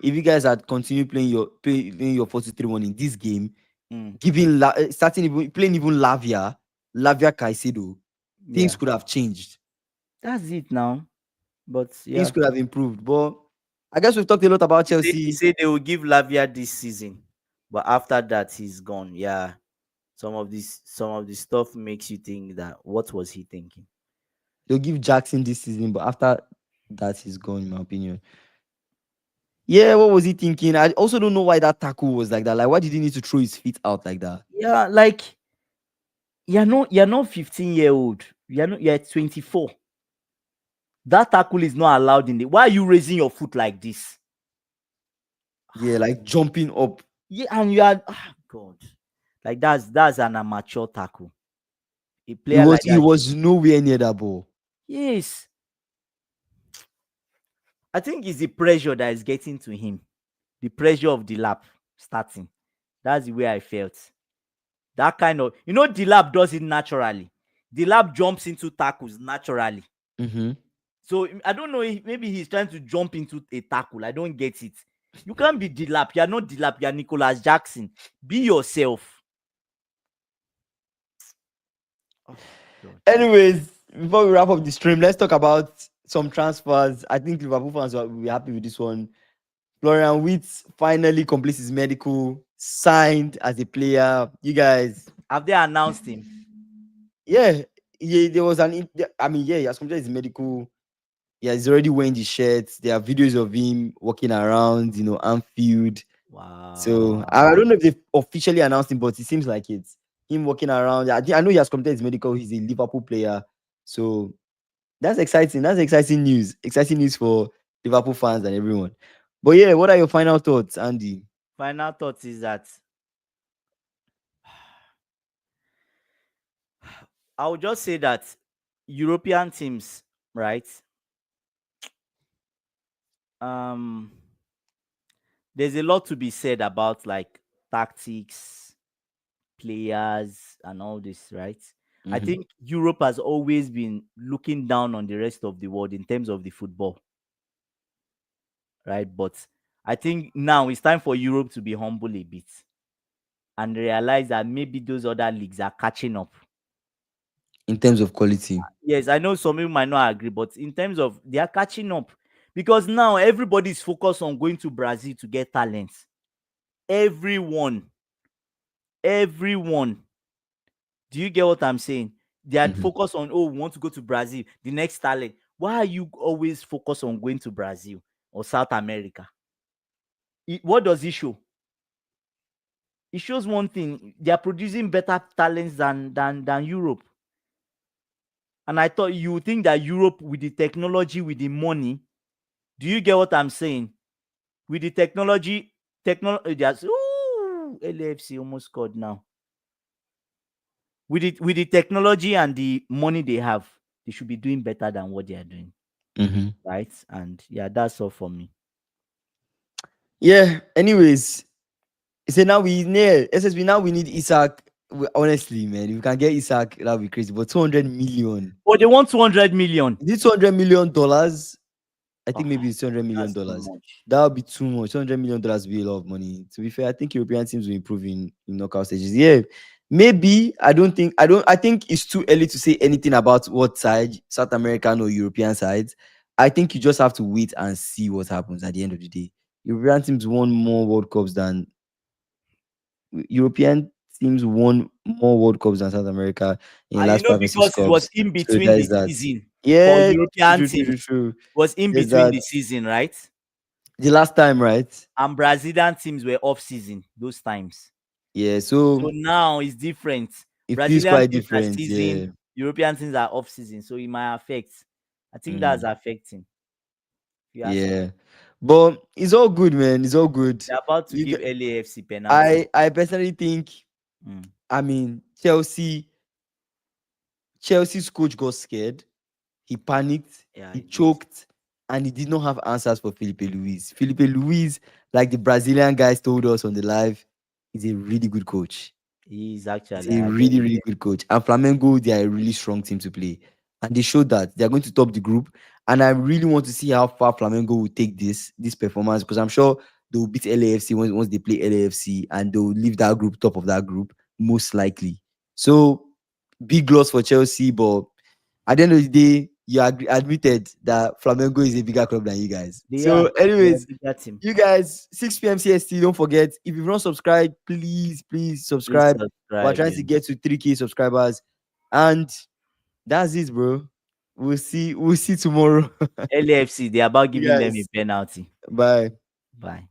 if you guys had continued playing your 4-2-3-1 in this game, Mm, giving starting even playing even Lavia Caicedo, things yeah, could have changed. that's it now. But Things yeah, could have improved. But I guess we've talked a lot about he Chelsea. said they will give Lavia this season, but after that he's gone. Yeah, some of the stuff makes you think that what was he thinking? They'll give Jackson this season, but after that, he's gone, in my opinion. Yeah, what was he thinking? I also don't know why that tackle was like that. Like, why did he need to throw his feet out like that? Yeah, like you're not 15-year-old. You're 24. That tackle is not allowed in the. Why are you raising your foot like this? Yeah, like jumping up. Yeah, and you are God. Like that's an amateur tackle. A He player was like he that. was nowhere near that ball. Yes. I think it's the pressure that is getting to him. The pressure of the lap starting. That's the way I felt. That kind of the lap does it naturally. The lap jumps into tackles naturally. Mm-hmm. So I don't know if maybe he's trying to jump into a tackle. I don't get it. You can't be Delap. You're not Delap. You're Nicholas Jackson. Be yourself. Oh God. Anyways, before we wrap up the stream, let's talk about some transfers. I think Liverpool fans will be happy with this one. Florian Wirtz finally completes his medical, signed as a player. You guys, Have they announced him? yeah, there was I mean, yeah, he has completed his medical. Yeah, he's already wearing the shirts. There are videos of him walking around, Anfield. So I Wow. don't know if they've officially announced him, but it seems like it's him walking around. I know he has completed his medical. He's a Liverpool player. So that's exciting. That's exciting news. Exciting news for Liverpool fans and everyone. But yeah, what are your final thoughts, Andy? Final thought is that I would just say that European teams, right? Um, there's a lot to be said about like tactics, players, and all this, right? I Mm-hmm. think Europe has always been looking down on the rest of the world in terms of the football, right? But I think now it's time for Europe to be humble a bit and realize that maybe those other leagues are catching up. In terms of quality. Yes, I know some people might not agree, but in terms of they are catching up because now everybody's focused on going to Brazil to get talent. Everyone, everyone. Do you get what I'm saying? They are Mm-hmm. focused on, oh, we want to go to Brazil, the next talent. Why are you always focused on going to Brazil or South America? What does it show? It shows one thing: they are producing better talents than Europe. And I thought you would think that Europe, with the technology, with the money, do you get what I'm saying? With the technology, there's LAFC almost scored now. With the technology and the money they have, they should be doing better than what they are doing, Mm-hmm. right? And yeah, that's all for me. Yeah. Anyways, so now we need SSB. Now we need Isaac. Honestly, man, if we can get Isaac, that would be crazy. But 200 million. Oh, they want 200 million. Is it $200 million? I Oh, think maybe it's $200 million. that's too much. That would be too much. $200 million would be a lot of money. To be fair, I think European teams will improve in knockout stages. Yeah, maybe. I think it's too early to say anything about what side, South American or European sides. I think you just have to wait and see what happens at the end of the day. European teams won more World Cups than European teams won more World Cups than South America in the And last 5 and 6 because it was cups. in So between that the is that. season for Yeah, true, European true, true, teams, true, true. was in There's between that. the season, right? The last time, right? And Brazilian teams were off season those times. Yeah, So so now it's different. it feels Brazilian quite teams are different. season, Yeah. European teams are off season. So it might affect. I think that's Mm, affecting, if you ask me. yeah. But it's all good, man. It's all good. They're about to You give get, LAFC penalty. I personally think, Mm. I mean, Chelsea Chelsea's coach got scared. He panicked. Yeah, He he did. choked, and he did not have answers for Felipe Luis. Felipe Luis, like the Brazilian guys told us on the live, is a really good coach. He's He's actually, a I really, agree. really good coach. And Flamengo, they are a really strong team to play. And they showed that they are going to top the group. And I really want to see how far Flamengo will take this performance, because I'm sure they will beat LAFC once they play LAFC, and they will leave that group top of that group, most likely. So big loss for Chelsea, but at the end of the day, you admitted that Flamengo is a bigger club than you guys. They So, are. They are a anyways, bigger team. you guys, 6 p.m. CST. Don't forget, if you've not subscribed, please Please subscribe. We're subscribe. trying Yeah. to get to 3K subscribers, and that's it, bro. We'll see tomorrow. LAFC, they're about You giving them a guys, penalty. bye. Bye.